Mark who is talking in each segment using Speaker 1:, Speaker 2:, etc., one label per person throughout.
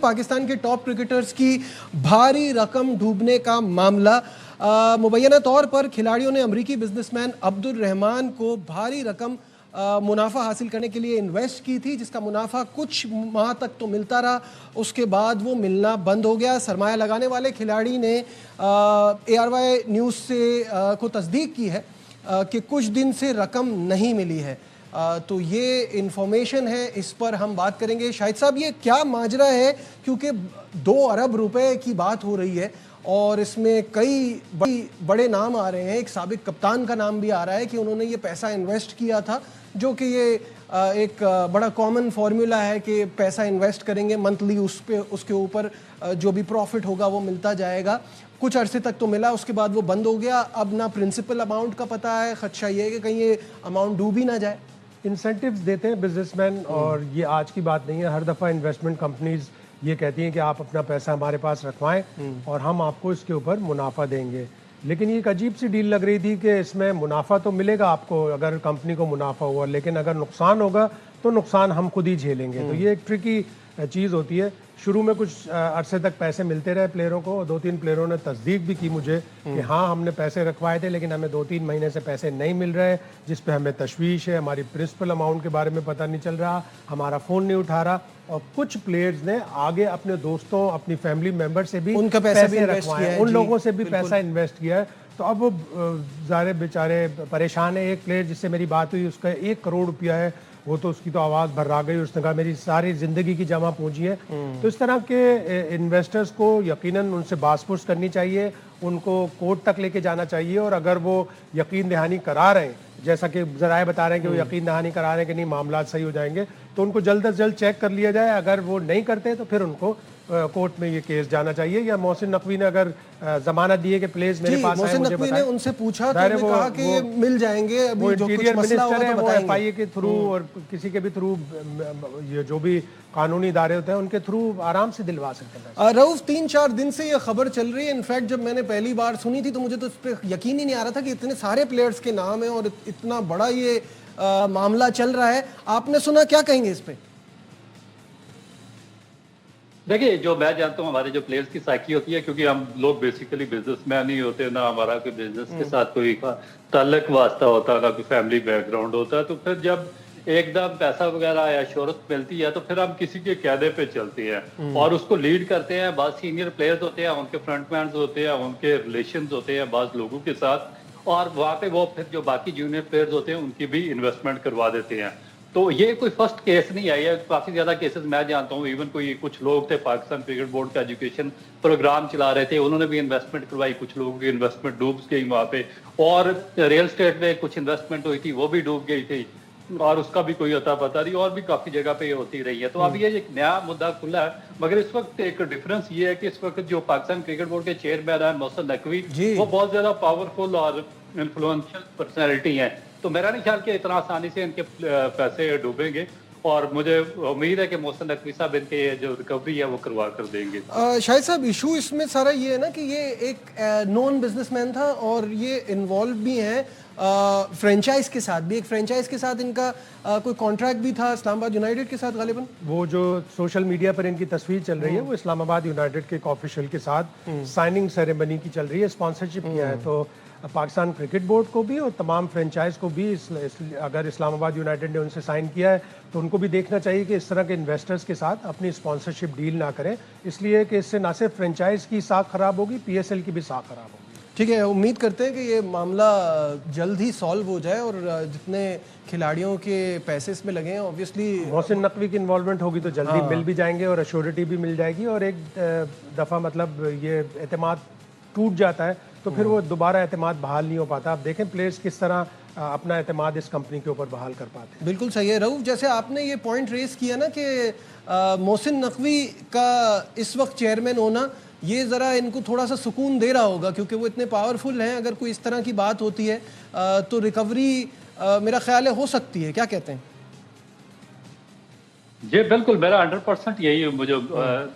Speaker 1: पाकिस्तान के top cricketers की भारी रकम डूबने का मामला। मुबैना तौर पर खिलाड़ियों ने अमरीकी बिजनेसमैन अब्दुल रहमान को भारी रकम मुनाफा हासिल करने के लिए इन्वेस्ट की थी, जिसका मुनाफा कुछ माह तक तो मिलता रहा, उसके बाद वो मिलना बंद हो गया। सरमाया लगाने वाले खिलाड़ी ने ARY न्यूज़ से को तस्दीक की है कि कुछ दिन से रकम नहीं मिली है। तो ये इंफॉर्मेशन है, इस पर हम बात करेंगे। शाहिद साहब, ये क्या माजरा है, क्योंकि 2 अरब रुपए की बात हो रही है और इसमें कई बड़े नाम आ रहे हैं। एक साबिक कप्तान का नाम भी आ रहा है कि उन्होंने ये पैसा इन्वेस्ट किया था, जो कि ये एक बड़ा कॉमन फार्मूला है कि पैसा इन्वेस्ट करेंगे, मंथली उसके ऊपर जो भी प्रॉफिट होगा वो मिलता जाएगा। कुछ अरसे तक तो मिला, उसके बाद वो बंद हो गया। अब ना प्रिंसिपल अमाउंट का पता है, खदशा ये है कि कहीं ये अमाउंट डूब ही ना जाए।
Speaker 2: इंसेंटिव्स देते हैं बिजनेसमैन, और ये आज की बात नहीं है। हर दफ़ा इन्वेस्टमेंट कंपनीज ये कहती हैं कि आप अपना पैसा हमारे पास रखवाएं और हम आपको इसके ऊपर मुनाफा देंगे। लेकिन ये एक अजीब सी डील लग रही थी कि इसमें मुनाफा तो मिलेगा आपको अगर कंपनी को मुनाफा हुआ, लेकिन अगर नुकसान होगा तो नुकसान हम खुद ही झेलेंगे। तो ये एक ट्रिकी चीज़ होती है। शुरू में कुछ अरसे तक पैसे मिलते रहे प्लेयरों को, 2-3 प्लेयरों ने तस्दीक भी की मुझे कि हाँ हमने पैसे रखवाए थे, लेकिन हमें 2-3 महीने से पैसे नहीं मिल रहे, जिस पे हमें तशवीश है। हमारी प्रिंसिपल अमाउंट के बारे में पता नहीं चल रहा, हमारा फ़ोन नहीं उठा रहा। और कुछ प्लेयर्स ने आगे अपने दोस्तों, अपनी फैमिली मेम्बर से भी
Speaker 1: उनका पैसे
Speaker 2: रखवाए, उन लोगों से भी पैसा इन्वेस्ट किया है। तो अब वो ज़ाहिर बेचारे परेशान है। एक प्लेयर जिससे मेरी बात हुई, उसका 1 करोड़ रुपया है, वो तो उसकी तो आवाज़ भर्रा गई। उसने कहा मेरी सारी ज़िंदगी की जमा पूंजी है। तो इस तरह के इन्वेस्टर्स को यकीनन उनसे बासपुर्स करनी चाहिए, उनको कोर्ट तक लेके जाना चाहिए। और अगर वो यकीन दहानी करा रहे हैं, जैसा कि ज़राए बता रहे हैं कि वो यकीन दहानी करा रहे हैं कि नहीं मामला सही हो जाएंगे, तो उनको जल्द अज जल्द चेक कर लिया जाए। अगर वो नहीं करते तो फिर उनको कोर्ट में ये केस जाना चाहिए। या मोहसिन नकवी ने अगर जमानत दी है कि प्लेज मेरे पास
Speaker 1: मोहसिन नकवी ने उनसे पूछा तो उन्होंने कहा कि ये मिल जाएंगे। अभी
Speaker 2: वो
Speaker 1: जो कुछ
Speaker 2: इंटीरियर
Speaker 1: मसला
Speaker 2: मिनिस्टर है,
Speaker 1: होगा तो
Speaker 2: वो
Speaker 1: बताएंगे।
Speaker 2: FIA के थ्रू और किसी के भी थ्रू, ये जो भी कानूनी इदारे होते हैं उनके थ्रू आराम से दिलवा सकते हैं।
Speaker 1: रऊफ, 3-4 दिन से ये खबर चल रही है। इनफैक्ट जब मैंने पहली बार सुनी थी तो मुझे तो इस पर यकीन ही नहीं आ रहा था कि इतने सारे प्लेयर्स के नाम है और इतना बड़ा ये मामला चल रहा है। आपने सुना, क्या कहेंगे इस पे?
Speaker 3: देखिए, जो मैं जानता हूँ हमारे जो प्लेयर्स की साइकी होती है, क्योंकि हम लोग बेसिकली बिजनेसमैन ही होते हैं, ना हमारा कोई बिजनेस के साथ कोई ताल्लुक वास्ता होता है, ना कोई फैमिली बैकग्राउंड होता है। तो फिर जब एकदम पैसा वगैरह या शोहरत मिलती है तो फिर हम किसी के कहने पे चलते हैं और उसको लीड करते हैं। बाद सीनियर प्लेयर्स होते हैं, उनके फ्रंटमैन होते हैं, उनके रिलेशन होते हैं बाद लोगों के साथ, और वहाँ पे वो फिर जो बाकी जूनियर प्लेयर्स होते हैं उनकी भी इन्वेस्टमेंट करवा देते हैं। तो ये कोई फर्स्ट केस नहीं है, ये काफी ज्यादा केसेस मैं जानता हूँ। इवन कोई कुछ लोग थे, पाकिस्तान क्रिकेट बोर्ड का एजुकेशन प्रोग्राम चला रहे थे, उन्होंने भी इन्वेस्टमेंट करवाई, कुछ लोगों की इन्वेस्टमेंट डूब गई वहाँ पे। और रियल स्टेट में कुछ इन्वेस्टमेंट हुई थी, वो भी डूब गई थी और उसका भी कोई अता पता नहीं। और भी काफी जगह पे ये होती रही है। तो अब ये एक नया मुद्दा खुला है, मगर इस वक्त एक डिफरेंस ये है कि इस वक्त जो पाकिस्तान क्रिकेट बोर्ड के चेयरमैन है मोहसिन नकवी, वो बहुत ज्यादा पावरफुल और इन्फ्लुएंशियल पर्सनैलिटी है। तो मेरा नहीं ख्याल कि इतना आसानी से इनके पैसे डूबेंगे, और मुझे उम्मीद है कि मोहसिन नकवी साहब इनके जो रिकवरी है वो करवा कर देंगे।
Speaker 1: शाहिद साहब, इशू इसमें सारा ये है ना कि ये एक नॉन बिजनेसमैन था और ये इन्वॉल्व भी है फ्रेंचाइज के साथ भी। एक फ्रेंचाइज के साथ इनका कोई कॉन्ट्रैक्ट भी था, इस्लामाबाद यूनाइटेड के साथ गालिबन।
Speaker 2: वो जो सोशल मीडिया पर इनकी तस्वीर चल रही है वो इस्लामाबाद यूनाइटेड के एक ऑफिशियल के साथ साइनिंग सेरेमनी की चल रही है, स्पॉन्सरशिप किया है। तो पाकिस्तान क्रिकेट बोर्ड को भी और तमाम फ्रेंचाइज को भी अगर इस्लामाबाद यूनाइटेड ने उनसे साइन किया है तो उनको भी देखना चाहिए कि इस तरह के इन्वेस्टर्स के साथ अपनी स्पॉन्सरशिप डील ना करें, इसलिए कि इससे ना सिर्फ फ्रेंचाइज की साख खराब होगी, PSL की भी साख खराब होगी।
Speaker 1: ठीक है, उम्मीद करते हैं कि ये मामला जल्द ही सॉल्व हो जाए और जितने खिलाड़ियों के पैसे इसमें लगे हैं, ऑब्वियसली
Speaker 2: मोहसिन नकवी की इन्वॉल्वमेंट होगी तो जल्दी मिल भी जाएंगे और अश्योरिटी भी मिल जाएगी। और एक दफ़ा मतलब ये एतमाद टूट जाता है तो फिर वो दोबारा एतमाद बहाल नहीं हो पाता। आप देखें प्लेयर्स किस तरह अपना एतमाद इस कंपनी के ऊपर बहाल कर पाते हैं।
Speaker 1: बिल्कुल सही है। रऊफ, जैसे आपने ये पॉइंट रेस किया ना कि मोहसिन नकवी का इस वक्त चेयरमैन होना, ये ज़रा इनको थोड़ा सा सुकून दे रहा होगा, क्योंकि वो इतने पावरफुल हैं। अगर कोई इस तरह की बात होती है तो रिकवरी मेरा ख्याल है हो सकती है। क्या कहते हैं?
Speaker 3: जी बिल्कुल, मेरा 100% यही मुझे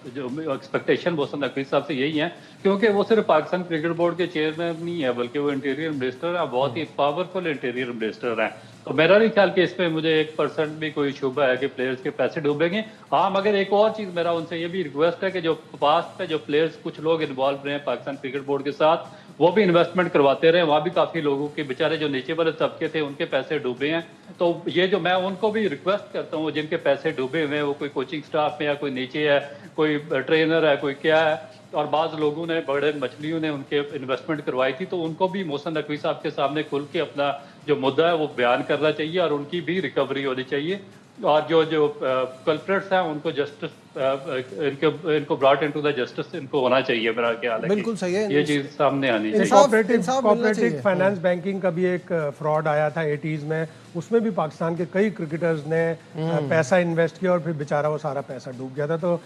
Speaker 3: जो एक्सपेक्टेशन मोहसिन नकवी साहब से यही है, क्योंकि वो सिर्फ पाकिस्तान क्रिकेट बोर्ड के चेयरमैन नहीं है, बल्कि वो इंटीरियर मिनिस्टर है, बहुत ही पावरफुल इंटीरियर मिनिस्टर हैं। तो मेरा नहीं ख्याल कि इसमें मुझे 1% भी कोई शुबा है कि प्लेयर्स के पैसे डूबेंगे। हाँ, मगर एक और चीज मेरा उनसे ये भी रिक्वेस्ट है कि जो पास्ट में जो प्लेयर्स कुछ लोग इन्वॉल्व रहे हैं पाकिस्तान क्रिकेट बोर्ड के साथ, वो भी इन्वेस्टमेंट करवाते रहे। वहाँ भी काफी लोगों के बेचारे जो नीचे वाले तबके थे उनके पैसे डूबे हैं। तो ये जो मैं उनको भी रिक्वेस्ट करता हूँ जिनके पैसे डूबे हुए हैं, वो कोई कोचिंग स्टाफ में या कोई नीचे है, कोई ट्रेनर है, कोई क्या है, और बाज़ लोगों ने बड़े मछलियों ने उनके इन्वेस्टमेंट करवाई थी, तो उनको भी मोहसिन नकवी साहब के सामने खुल के अपना जो मुद्दा है वो बयान करना चाहिए और उनकी भी रिकवरी होनी चाहिए। और जो जो कल्प्रेट्स हैं उनको जस्टिस इनको ब्रॉट इनटू द जस्टिस इनको होना चाहिए। मेरा ख्याल है
Speaker 1: बिल्कुल सही है।
Speaker 3: ये चीज सामने आनी चाहिए।
Speaker 1: इंसाफ मिलना चाहिए।
Speaker 2: कोऑपरेटिव फाइनेंस बैंकिंग का भी एक फ्रॉड आया था 80s में, उसमें भी पाकिस्तान के कई क्रिकेटर्स ने पैसा इन्वेस्ट किया और फिर बेचारा वो सारा पैसा डूब गया था। तो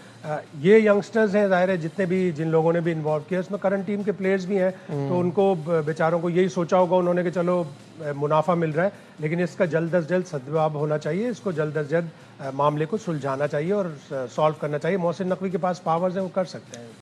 Speaker 2: ये यंगस्टर्स हैं, जाहिर है जितने भी जिन लोगों ने भी इन्वॉल्व किया, उसमें करंट टीम के प्लेयर्स भी हैं, तो उनको बेचारों को यही सोचा होगा उन्होंने कि चलो मुनाफा मिल रहा है, लेकिन इसका जल्द अज जल्द सद्भाव होना चाहिए, इसको जल्द अज जल्द मामले को सुलझाना चाहिए और सॉल्व करना चाहिए। मोहसिन नकवी के पास पावर्स हैं, वो कर सकते हैं।